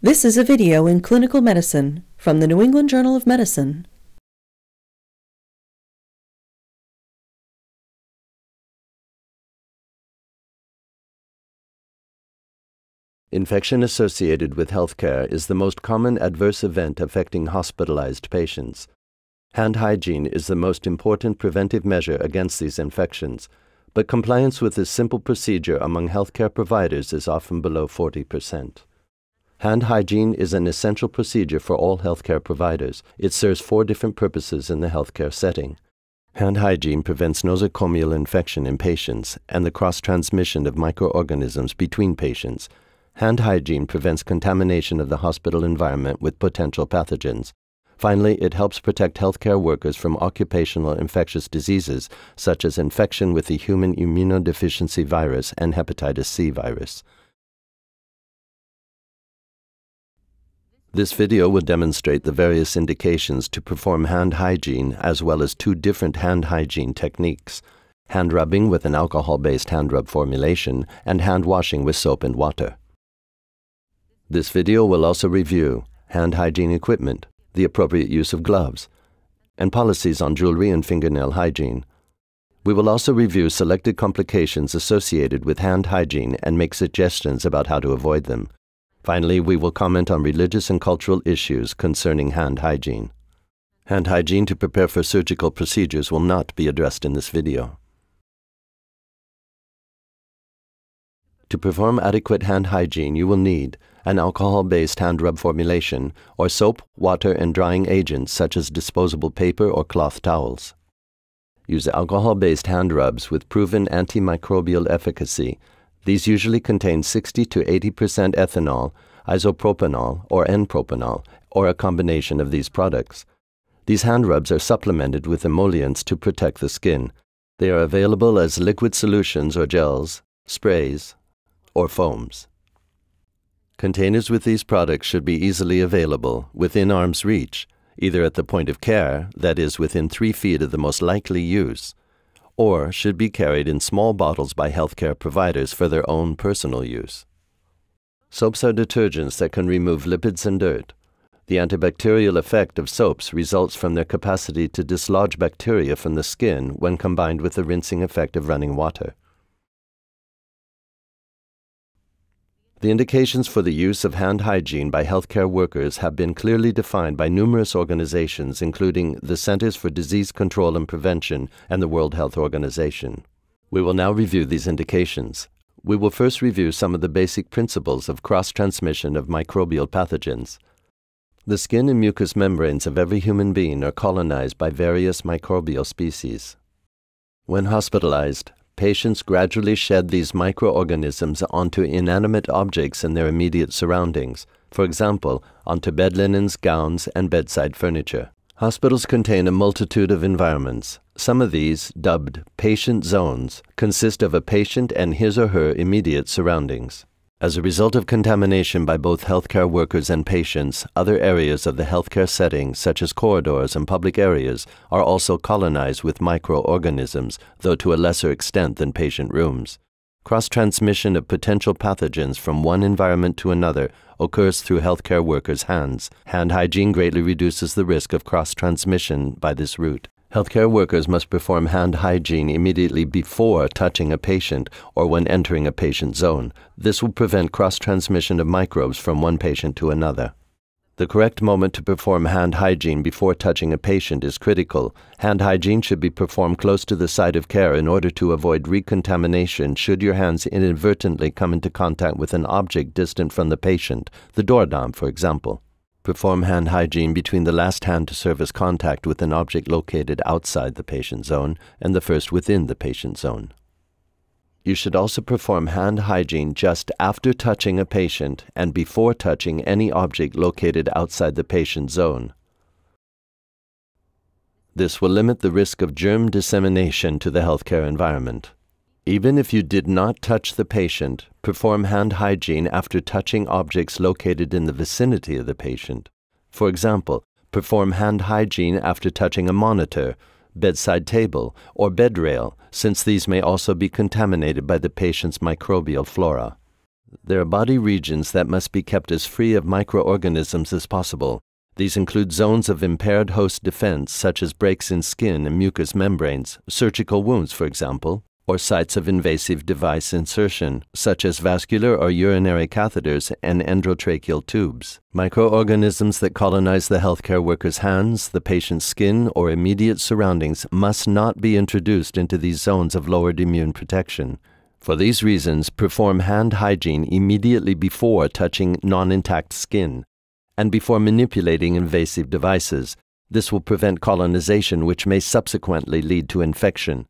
This is a video in clinical medicine from the New England Journal of Medicine. Infection associated with healthcare is the most common adverse event affecting hospitalized patients. Hand hygiene is the most important preventive measure against these infections, but compliance with this simple procedure among healthcare providers is often below 40%. Hand hygiene is an essential procedure for all healthcare providers. It serves 4 different purposes in the healthcare setting. Hand hygiene prevents nosocomial infection in patients and the cross-transmission of microorganisms between patients. Hand hygiene prevents contamination of the hospital environment with potential pathogens. Finally, it helps protect healthcare workers from occupational infectious diseases such as infection with the human immunodeficiency virus and hepatitis C virus. This video will demonstrate the various indications to perform hand hygiene as well as 2 different hand hygiene techniques: hand rubbing with an alcohol-based hand rub formulation and hand washing with soap and water. This video will also review hand hygiene equipment, the appropriate use of gloves, and policies on jewelry and fingernail hygiene. We will also review selected complications associated with hand hygiene and make suggestions about how to avoid them. Finally, we will comment on religious and cultural issues concerning hand hygiene. Hand hygiene to prepare for surgical procedures will not be addressed in this video. To perform adequate hand hygiene, you will need an alcohol-based hand rub formulation, or soap, water, and drying agents such as disposable paper or cloth towels. Use alcohol-based hand rubs with proven antimicrobial efficacy. These usually contain 60 to 80% ethanol, isopropanol, or N-propanol, or a combination of these products. These hand rubs are supplemented with emollients to protect the skin. They are available as liquid solutions or gels, sprays, or foams. Containers with these products should be easily available, within arm's reach, either at the point of care, that is, within 3 feet of the most likely use, or should be carried in small bottles by healthcare providers for their own personal use. Soaps are detergents that can remove lipids and dirt. The antibacterial effect of soaps results from their capacity to dislodge bacteria from the skin when combined with the rinsing effect of running water. The indications for the use of hand hygiene by healthcare workers have been clearly defined by numerous organizations, including the Centers for Disease Control and Prevention and the World Health Organization. We will now review these indications. We will first review some of the basic principles of cross-transmission of microbial pathogens. The skin and mucous membranes of every human being are colonized by various microbial species. When hospitalized, patients gradually shed these microorganisms onto inanimate objects in their immediate surroundings, for example, onto bed linens, gowns, and bedside furniture. Hospitals contain a multitude of environments. Some of these, dubbed patient zones, consist of a patient and his or her immediate surroundings. As a result of contamination by both healthcare workers and patients, other areas of the healthcare setting, such as corridors and public areas, are also colonized with microorganisms, though to a lesser extent than patient rooms. Cross-transmission of potential pathogens from one environment to another occurs through healthcare workers' hands. Hand hygiene greatly reduces the risk of cross-transmission by this route. Healthcare workers must perform hand hygiene immediately before touching a patient or when entering a patient zone. This will prevent cross-transmission of microbes from one patient to another. The correct moment to perform hand hygiene before touching a patient is critical. Hand hygiene should be performed close to the site of care in order to avoid recontamination should your hands inadvertently come into contact with an object distant from the patient, the doorknob, for example. Perform hand hygiene between the last hand to surface contact with an object located outside the patient zone and the first within the patient zone. You should also perform hand hygiene just after touching a patient and before touching any object located outside the patient zone. This will limit the risk of germ dissemination to the healthcare environment. Even if you did not touch the patient, perform hand hygiene after touching objects located in the vicinity of the patient. For example, perform hand hygiene after touching a monitor, bedside table, or bed rail, since these may also be contaminated by the patient's microbial flora. There are body regions that must be kept as free of microorganisms as possible. These include zones of impaired host defense, such as breaks in skin and mucous membranes, surgical wounds, for example, or sites of invasive device insertion, such as vascular or urinary catheters and endotracheal tubes. Microorganisms that colonize the healthcare worker's hands, the patient's skin, or immediate surroundings must not be introduced into these zones of lowered immune protection. For these reasons, perform hand hygiene immediately before touching non-intact skin and before manipulating invasive devices. This will prevent colonization, which may subsequently lead to infection.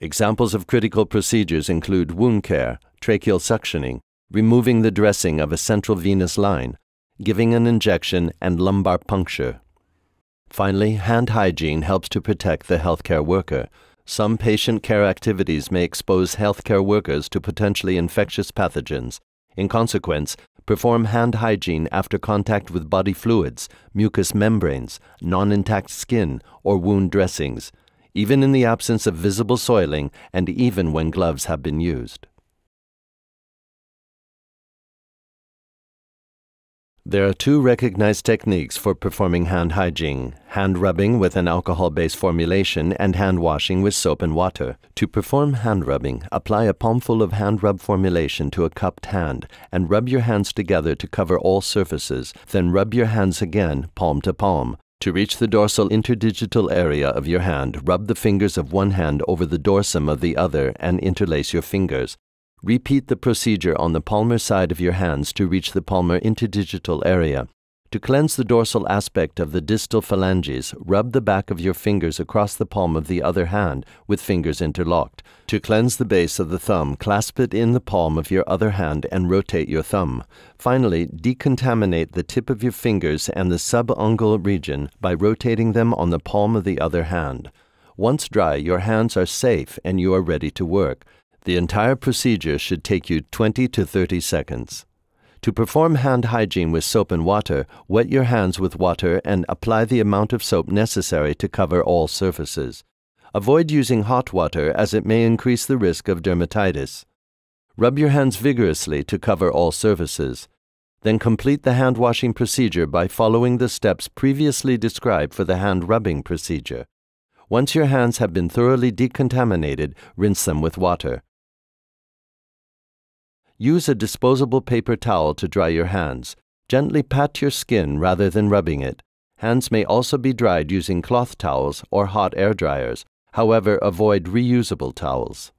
Examples of critical procedures include wound care, tracheal suctioning, removing the dressing of a central venous line, giving an injection, and lumbar puncture. Finally, hand hygiene helps to protect the healthcare worker. Some patient care activities may expose healthcare workers to potentially infectious pathogens. In consequence, perform hand hygiene after contact with body fluids, mucous membranes, non-intact skin, or wound dressings, even in the absence of visible soiling and even when gloves have been used. There are two recognized techniques for performing hand hygiene: hand rubbing with an alcohol-based formulation and hand washing with soap and water. To perform hand rubbing, apply a palmful of hand rub formulation to a cupped hand and rub your hands together to cover all surfaces. Then rub your hands again, palm to palm. To reach the dorsal interdigital area of your hand, rub the fingers of one hand over the dorsum of the other and interlace your fingers. Repeat the procedure on the palmar side of your hands to reach the palmar interdigital area. To cleanse the dorsal aspect of the distal phalanges, rub the back of your fingers across the palm of the other hand with fingers interlocked. To cleanse the base of the thumb, clasp it in the palm of your other hand and rotate your thumb. Finally, decontaminate the tip of your fingers and the subungual region by rotating them on the palm of the other hand. Once dry, your hands are safe and you are ready to work. The entire procedure should take you 20 to 30 seconds. To perform hand hygiene with soap and water, wet your hands with water and apply the amount of soap necessary to cover all surfaces. Avoid using hot water as it may increase the risk of dermatitis. Rub your hands vigorously to cover all surfaces. Then complete the hand washing procedure by following the steps previously described for the hand rubbing procedure. Once your hands have been thoroughly decontaminated, rinse them with water. Use a disposable paper towel to dry your hands. Gently pat your skin rather than rubbing it. Hands may also be dried using cloth towels or hot air dryers. However, avoid reusable towels.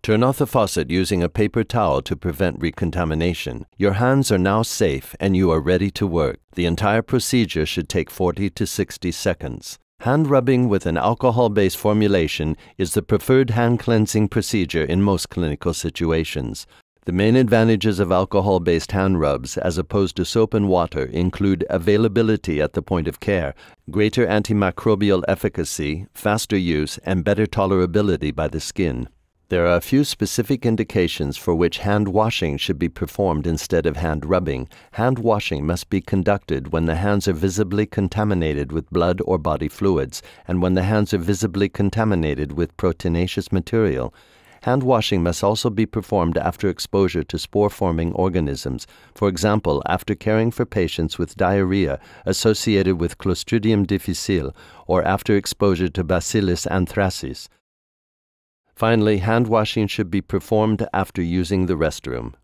Turn off the faucet using a paper towel to prevent recontamination. Your hands are now safe and you are ready to work. The entire procedure should take 40 to 60 seconds. Hand rubbing with an alcohol-based formulation is the preferred hand cleansing procedure in most clinical situations. The main advantages of alcohol-based hand rubs as opposed to soap and water include availability at the point of care, greater antimicrobial efficacy, faster use, and better tolerability by the skin. There are a few specific indications for which hand washing should be performed instead of hand rubbing. Hand washing must be conducted when the hands are visibly contaminated with blood or body fluids, and when the hands are visibly contaminated with proteinaceous material. Hand washing must also be performed after exposure to spore-forming organisms, for example, after caring for patients with diarrhea associated with Clostridium difficile, or after exposure to Bacillus anthracis. Finally, hand washing should be performed after using the restroom.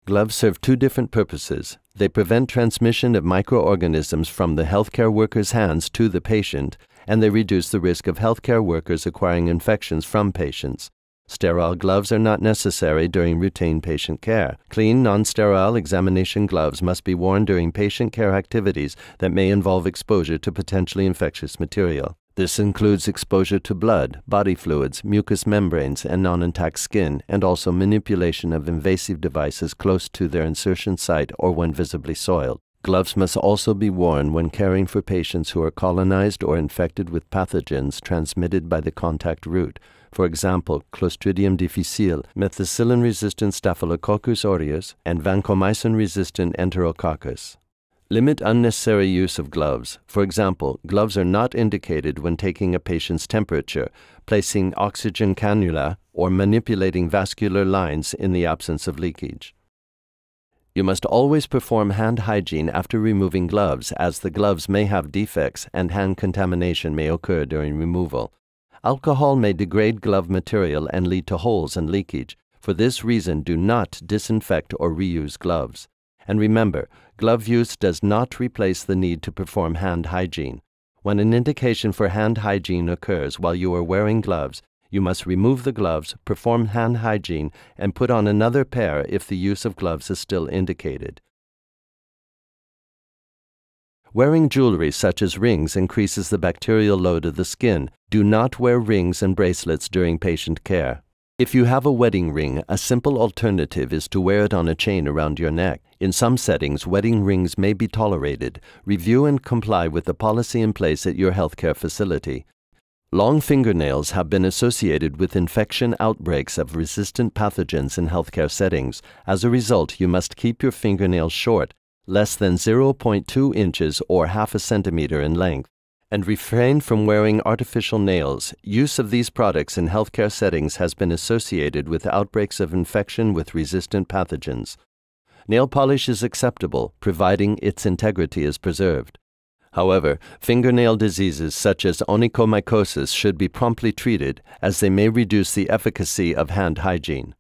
Gloves serve two different purposes. They prevent transmission of microorganisms from the healthcare worker's hands to the patient, and they reduce the risk of healthcare workers acquiring infections from patients. Sterile gloves are not necessary during routine patient care. Clean, non-sterile examination gloves must be worn during patient care activities that may involve exposure to potentially infectious material. This includes exposure to blood, body fluids, mucous membranes, and non-intact skin, and also manipulation of invasive devices close to their insertion site or when visibly soiled. Gloves must also be worn when caring for patients who are colonized or infected with pathogens transmitted by the contact route. For example, Clostridium difficile, methicillin-resistant Staphylococcus aureus, and vancomycin-resistant Enterococcus. Limit unnecessary use of gloves. For example, gloves are not indicated when taking a patient's temperature, placing oxygen cannula, or manipulating vascular lines in the absence of leakage. You must always perform hand hygiene after removing gloves, as the gloves may have defects and hand contamination may occur during removal. Alcohol may degrade glove material and lead to holes and leakage. For this reason, do not disinfect or reuse gloves. And remember, glove use does not replace the need to perform hand hygiene. When an indication for hand hygiene occurs while you are wearing gloves, you must remove the gloves, perform hand hygiene, and put on another pair if the use of gloves is still indicated. Wearing jewelry such as rings increases the bacterial load of the skin. Do not wear rings and bracelets during patient care. If you have a wedding ring, a simple alternative is to wear it on a chain around your neck. In some settings, wedding rings may be tolerated. Review and comply with the policy in place at your healthcare facility. Long fingernails have been associated with infection outbreaks of resistant pathogens in healthcare settings. As a result, you must keep your fingernails short, less than 0.2 inches or half a centimeter in length, and refrain from wearing artificial nails. Use of these products in healthcare settings has been associated with outbreaks of infection with resistant pathogens. Nail polish is acceptable, providing its integrity is preserved. However, fingernail diseases such as onychomycosis should be promptly treated, as they may reduce the efficacy of hand hygiene.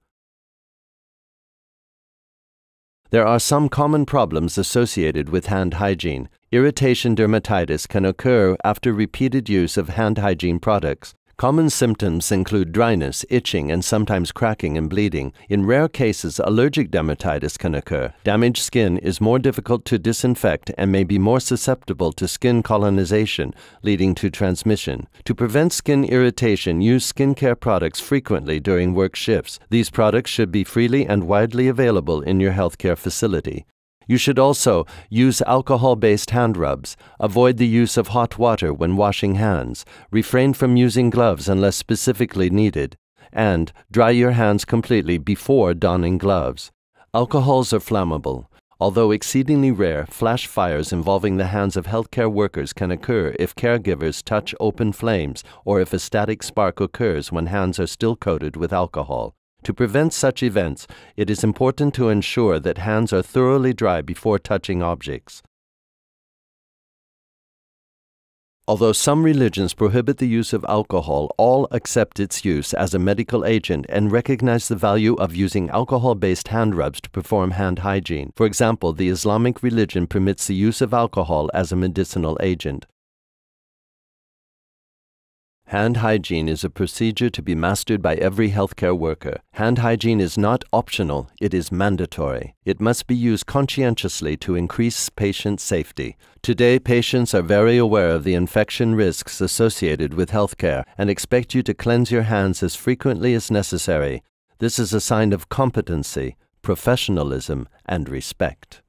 There are some common problems associated with hand hygiene. Irritation dermatitis can occur after repeated use of hand hygiene products. Common symptoms include dryness, itching, and sometimes cracking and bleeding. In rare cases, allergic dermatitis can occur. Damaged skin is more difficult to disinfect and may be more susceptible to skin colonization, leading to transmission. To prevent skin irritation, use skincare products frequently during work shifts. These products should be freely and widely available in your healthcare facility. You should also use alcohol-based hand rubs. Avoid the use of hot water when washing hands. Refrain from using gloves unless specifically needed. And dry your hands completely before donning gloves. Alcohols are flammable. Although exceedingly rare, flash fires involving the hands of healthcare workers can occur if caregivers touch open flames or if a static spark occurs when hands are still coated with alcohol. To prevent such events, it is important to ensure that hands are thoroughly dry before touching objects. Although some religions prohibit the use of alcohol, all accept its use as a medical agent and recognize the value of using alcohol-based hand rubs to perform hand hygiene. For example, the Islamic religion permits the use of alcohol as a medicinal agent. Hand hygiene is a procedure to be mastered by every healthcare worker. Hand hygiene is not optional, it is mandatory. It must be used conscientiously to increase patient safety. Today, patients are very aware of the infection risks associated with healthcare and expect you to cleanse your hands as frequently as necessary. This is a sign of competency, professionalism, and respect.